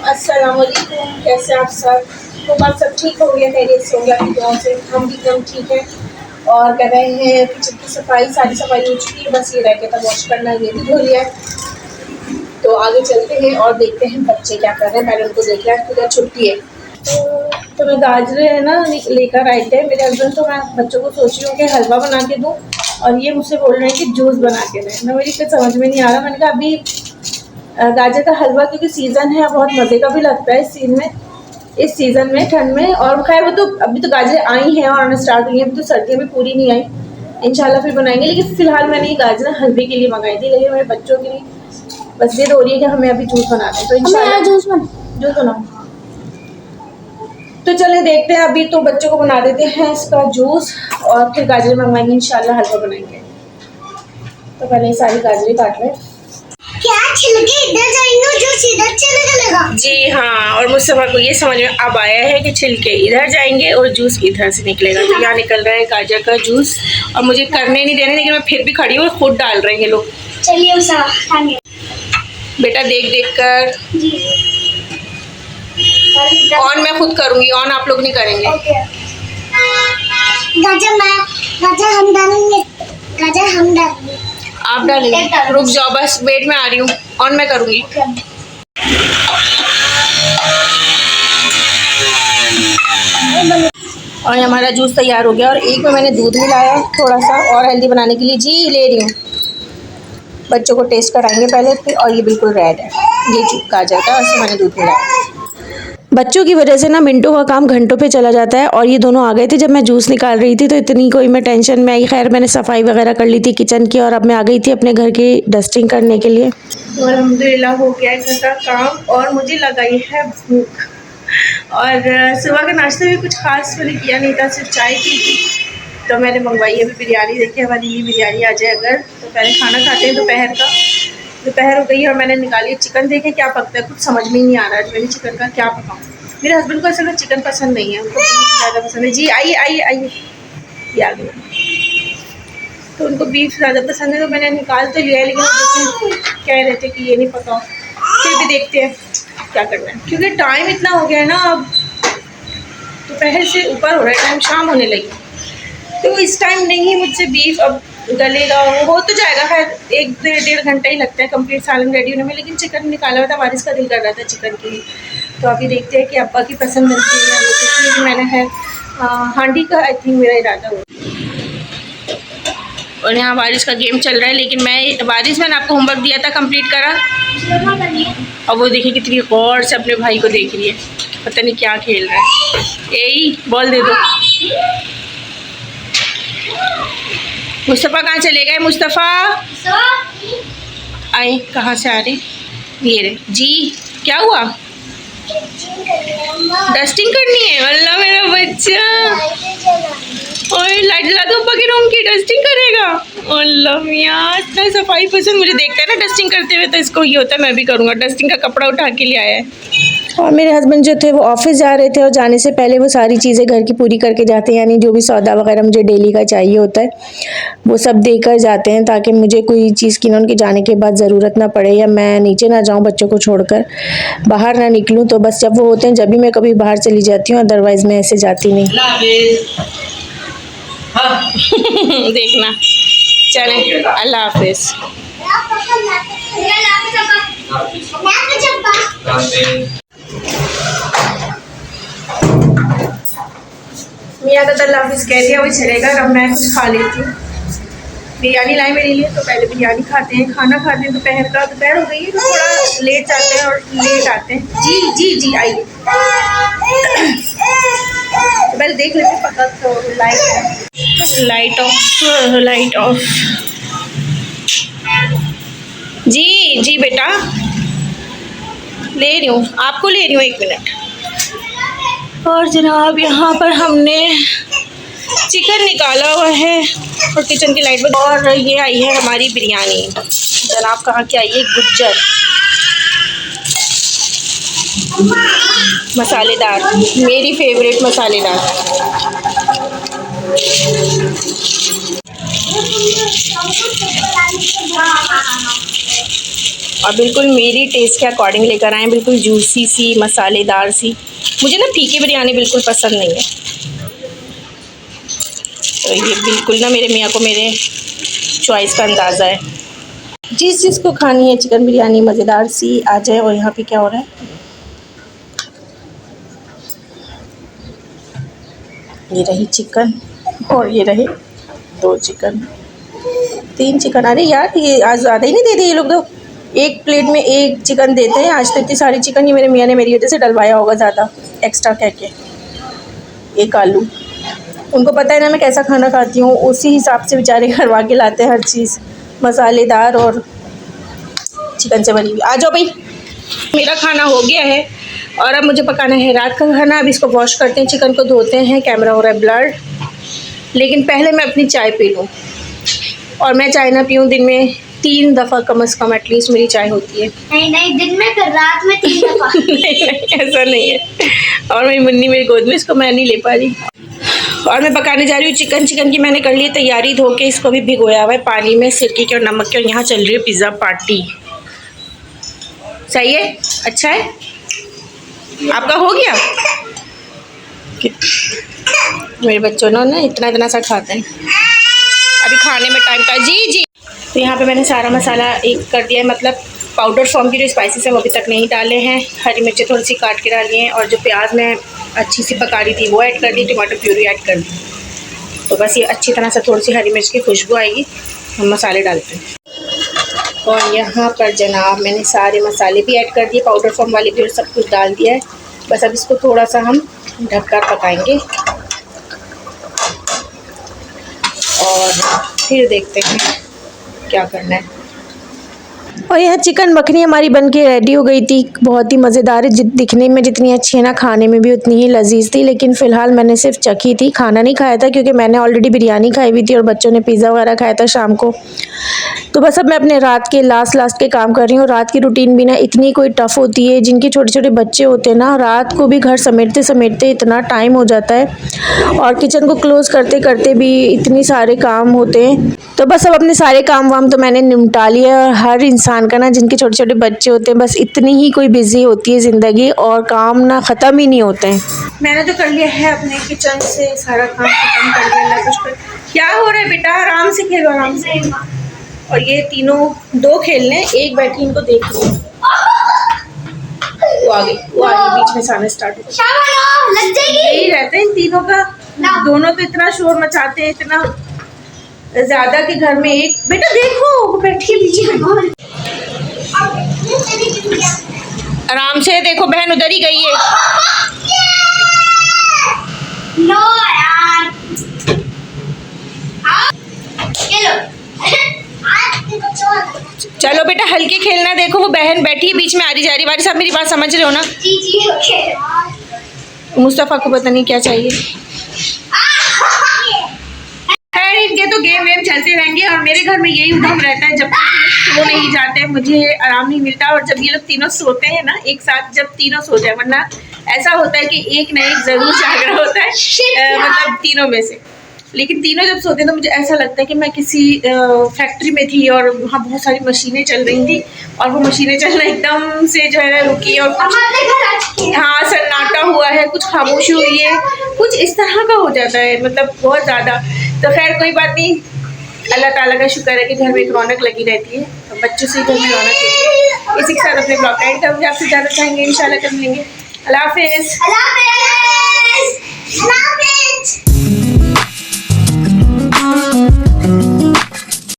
अस्सलाम वालेकुम, कैसे आप सब? तो बात सब ठीक हो गया, खैरियत से हो गया आपकी दुआओं से। हम भी एकदम ठीक हैं और कर रहे हैं किचन की सफाई। सारी सफाई हो चुकी है, बस ये रह गया था वॉश करना, ये भी धो लिया है। तो आगे चलते हैं और देखते हैं बच्चे क्या कर रहे हैं। मैंने उनको देख लिया, पूरा छुट्टी है। तो मैं गाजरे है ना लेकर आए थे मेरे हस्बैंड, तो मैं बच्चों को सोच रही हूँ कि हलवा बना के दूँ, और ये मुझसे बोल रहे हैं कि जूस बना के दें। मैं मेरी कुछ समझ में नहीं आ रहा। मैंने कहा अभी गाजर का हलवा क्योंकि सीज़न है, बहुत मज़े का भी लगता है इस सीज़न में ठंड में। और खैर वो तो अभी तो गाजरें आई हैं और आना स्टार्ट हुई हैं, अभी तो सर्दियाँ भी पूरी नहीं आई। इंशाल्लाह फिर बनाएंगे, लेकिन फ़िलहाल मैंने ये गाजर हलवे के लिए मंगाई थी, लेकिन मेरे बच्चों के लिए बस जिद हो रही है कि हमें अभी जूस बना दें। तो इंशाल्लाह जूस बनाओ। तो चलें देखते हैं, अभी तो बच्चों को बना देते हैं इसका जूस और फिर गाजरें मंगवाएंगे, इंशाल्लाह हलवा बनाएंगे। तो पहले सारी गाजरें काट लें। क्या छिलके इधर जाएंगे, जूस इधर चले चलेगा? जी हाँ, और मुस्तफा को ये समझ में अब आया है कि छिलके इधर जाएंगे और जूस इधर से निकलेगा। तो यहाँ निकल रहा है गाजर का जूस, और मुझे करने नहीं देने, लेकिन मैं फिर भी खड़ी हूँ, खुद डाल रहे हैं लोग। चलिए उसा बेटा देख देख कर। ऑन मैं खुद करूँगी, ऑन आप लोग नहीं करेंगे। गाजर हम डालेंगे, गाजर हम डालेंगे, आप डालेंगे। रुक जाओ, बस वेट में आ रही हूँ, ऑन मैं करूँगी। और हमारा जूस तैयार हो गया, और एक में मैंने दूध मिलाया थोड़ा सा और हेल्दी बनाने के लिए। जी ले रही हूँ, बच्चों को टेस्ट कराएंगे पहले फिर। और ये बिल्कुल रेड है, ये गाजर का, उसमें मैंने दूध मिलाया। बच्चों की वजह से ना मिनटों का काम घंटों पे चला जाता है। और ये दोनों आ गए थे जब मैं जूस निकाल रही थी, तो इतनी कोई मैं टेंशन में आई। खैर मैंने सफाई वगैरह कर ली थी किचन की, और अब मैं आ गई थी अपने घर की डस्टिंग करने के लिए। तो अल्हम्दुलिल्लाह हो गया है घर का काम, और मुझे लगाई है भूख। और सुबह का नाश्ता भी कुछ खास मैंने किया नहीं था, सिर्फ चाय पी थी। तो मैंने मंगवाई है अभी बिरयानी। देखिए हमारी ये बिरयानी आ जाए अगर, तो पहले खाना खाते हैं दोपहर का। दोपहर हो गई है और मैंने निकाली चिकन। देखें क्या पकता है, कुछ समझ में ही नहीं आ रहा है मेरी चिकन का क्या पकाऊँ। मेरे हस्बैंड को असल में चिकन पसंद नहीं है, उनको बीफ ज़्यादा पसंद है। जी आइए आइए आइए, ये आ गया। तो उनको बीफ ज़्यादा पसंद है, तो मैंने निकाल तो लिया है, लेकिन देखें कह रहे थे कि ये नहीं पकाओ। फिर भी देखते हैं क्या करना है, क्योंकि टाइम इतना हो गया है ना, अब दोपहर से ऊपर हो रहा है, टाइम शाम होने लगी। तो इस टाइम नहीं मुझसे बीफ अब गलेगा, हो तो जाएगा। खैर एक डेढ़ घंटा ही लगता है कंप्लीट सालन रेडी होने में। लेकिन चिकन निकाला हुआ था, वारिस का दिल कर रहा था चिकन के लिए। तो अभी देखते हैं कि अब्बा की पसंद बनती है, इसलिए मैंने है हांडी का आई थिंक मेरा इरादा हो। और यहाँ वारिस का गेम चल रहा है, लेकिन मैंने आपको होमवर्क दिया था, कंप्लीट करा। और वो देखिए कितनी गौर से अपने भाई को देख रही है, पता नहीं क्या खेल रहा है। यही बॉल दे दो। मुस्तफ़ा कहाँ चले गए? मुस्तफ़ा आए, कहाँ से आ रहे? ये रे जी, क्या हुआ? डस्टिंग करनी है? अल्लाह मेरा बच्चा, और लाइट जला दो, के रूम की डस्टिंग करेगा। अल्लाह मियाँ, इतना सफाई पसंद, मुझे देखता है ना डस्टिंग करते हुए, तो इसको ये होता है मैं भी करूँगा। डस्टिंग का कपड़ा उठा के ले आया है। और मेरे हस्बैंड जो थे वो ऑफिस जा रहे थे, और जाने से पहले वो सारी चीज़ें घर की पूरी करके जाते हैं, यानी जो भी सौदा वगैरह मुझे डेली का चाहिए होता है वो सब देकर जाते हैं, ताकि मुझे कोई चीज़ की ना उनके जाने के बाद ज़रूरत ना पड़े, या मैं नीचे ना जाऊं बच्चों को छोड़कर, बाहर ना निकलूं। तो बस जब वो होते हैं जब भी मैं कभी बाहर चली जाती हूँ, अदरवाइज़ मैं ऐसे जाती नहीं। देखना, चलें, अल्लाह हाफिज़। मियाँ का अल्लाह हाफिज़ कह दिया, वही चलेगा। अब मैं कुछ खा लेती हूँ। बिरयानी लाई मेरे लिए, तो पहले बिरयानी खाते हैं, खाना खाते हैं दोपहर का। दोपहर हो गई है, तो थोड़ा लेट जाते हैं और लेट आते हैं। जी जी जी आइए। तो पहले देख लेते हैं पका, तो लाइट ऑफ। जी जी बेटा ले रही हूँ, आपको ले रही हूँ, 1 मिनट। और जनाब यहाँ पर हमने चिकन निकाला हुआ है, और किचन की लाइट बंद। और ये आई है हमारी बिरयानी। जनाब कहाँ की आई है? गुज्जर मसालेदार, मेरी फेवरेट मसालेदार। और बिल्कुल मेरी टेस्ट के अकॉर्डिंग लेकर आए, बिल्कुल जूसी सी, मसालेदार सी। मुझे ना फीकी बिरयानी बिल्कुल पसंद नहीं है, तो ये बिल्कुल ना मेरे मियाँ को मेरे चॉइस का अंदाज़ा है। जिस जिसको खानी है चिकन बिरयानी मज़ेदार सी, आ जाए। और यहाँ पे क्या हो रहा है, ये रही चिकन और ये रहे 2 चिकन, 3 चिकन। अरे यार ये आज ज़्यादा ही नहीं देते ये लोग, तो एक प्लेट में 1 चिकन देते हैं। आज तो इतनी सारी चिकन, ये मेरे मियाँ ने मेरी वजह से डलवाया होगा ज़्यादा एक्स्ट्रा कह के। 1 आलू, उनको पता है ना मैं कैसा खाना खाती हूँ, उसी हिसाब से बेचारे करवा के लाते हैं हर चीज़, मसालेदार और चिकन से बनी हुई। आ जाओ भाई, मेरा खाना हो गया है और अब मुझे पकाना है रात का खाना। अब इसको वॉश करते हैं, चिकन को धोते हैं, कैमरा हो रहा है ब्लर। लेकिन पहले मैं अपनी चाय पी लूँ, और मैं चाय ना पीऊँ दिन में 3 दफ़ा कम से कम एटलीस्ट मेरी चाय होती है। नहीं दिन में, फिर रात में 3 दफा। नहीं ऐसा नहीं है। और मेरी मुन्नी मेरी गोद में, इसको मैं नहीं ले पा रही। और मैं पकाने जा रही हूँ चिकन। चिकन की मैंने कर ली तैयारी, धो के इसको भी भिगोया हुआ है पानी में सिरके के और नमक के। और यहाँ चल रही है पिज़्ज़ा पार्टी। सही है, अच्छा है। आपका हो गया? मेरे बच्चों ने इतना इतना सा खाते हैं, अभी खाने में टाइम था। जी जी। तो यहाँ पे मैंने सारा मसाला एक कर दिया है, मतलब पाउडर फॉर्म की जो स्पाइसेस है वो अभी तक नहीं डाले हैं। हरी मिर्ची थोड़ी सी काट के डाली हैं, और जो प्याज मैं अच्छी सी पका रही थी वो ऐड कर दी, टमाटर प्यूरी ऐड कर दी। तो बस ये अच्छी तरह से थोड़ी सी हरी मिर्च की खुशबू आएगी, हम मसाले डालते हैं। और यहाँ पर जनाब मैंने सारे मसाले भी ऐड कर दिए, पाउडर फॉर्म वाले भी, और सब कुछ डाल दिया है। बस अब इसको थोड़ा सा हम ढककर पकाएंगे और फिर देखते हैं क्या करना है। और यहाँ चिकन मखनी हमारी बन के रेडी हो गई थी। बहुत ही मज़ेदार है, दिखने में जितनी अच्छी है ना, खाने में भी उतनी ही लजीज थी। लेकिन फ़िलहाल मैंने सिर्फ चखी थी, खाना नहीं खाया था, क्योंकि मैंने ऑलरेडी बिरयानी खाई हुई थी और बच्चों ने पिज़्ज़ा वगैरह खाया था शाम को। तो बस अब मैं अपने रात के लास्ट के काम कर रही हूँ। रात की रूटीन भी ना इतनी कोई टफ़ होती है, जिनके छोटे छोटे बच्चे होते हैं ना, रात को भी घर समेटते समेटते इतना टाइम हो जाता है, और किचन को क्लोज़ करते करते भी इतने सारे काम होते हैं। तो बस अब अपने सारे काम वाम तो मैंने निपटा लिया। और हर इंसान का ना, जिनके छोटे छोटे बच्चे होते हैं, बस इतनी ही कोई बिज़ी होती है ज़िंदगी, और काम ना ख़त्म ही नहीं होते हैं। मैंने तो कर लिया है अपने किचन से सारा काम ख़त्म कर लिया। कुछ क्या हो रहा है बेटा, आराम से खेलो, आराम से। और ये तीनों 2 खेल रहे हैं, एक बैठी इनको देख रही है। वो आगे बीच में सामने स्टार्ट हो यही रहता है इन तीनों का। दोनों तो इतना शोर मचाते हैं, इतना ज्यादा कि घर में एक बेटा देखो वो बैठी है पीछे में। आराम से देखो, बहन उधर ही गई है। नो यार, चलो बेटा हल्के खेलना। देखो वो बहन बैठी है बीच में, आ रही जा रही बारी। साहब मेरी बात समझ रहे हो ना? जी ओके। मुस्तफ़ा को पता नहीं क्या चाहिए। खैर इनके तो गेम वेम चलते रहेंगे, और मेरे घर में यही उधम रहता है। जब तक सो नहीं जाते मुझे आराम नहीं मिलता। और जब ये लोग तीनों सोते हैं ना एक साथ, जब तीनों सो जाए, वरना ऐसा होता है कि एक न एक ज़रूर जाग रहा होता है, मतलब तीनों में से। लेकिन तीनों जब सोते हैं तो मुझे ऐसा लगता है कि मैं किसी फैक्ट्री में थी और वहाँ बहुत सारी मशीनें चल रही थी, और वो मशीनें चलना एकदम से जो है ना रुकी, और कुछ हाँ सन्नाटा हुआ है, कुछ खामोशी हुई है, कुछ इस तरह का हो जाता है, मतलब बहुत ज़्यादा। तो खैर कोई बात नहीं, अल्लाह ताला का शुक्र है कि घर में एक रौनक लगी रहती है, तो बच्चों से घर में रौनक होती है। इसी के साथ अपने ब्लॉग एंड करूँगी, आपसे ज़्यादा चाहेंगे इंशाल्लाह कर लेंगे। अल्लाह हाफिज़।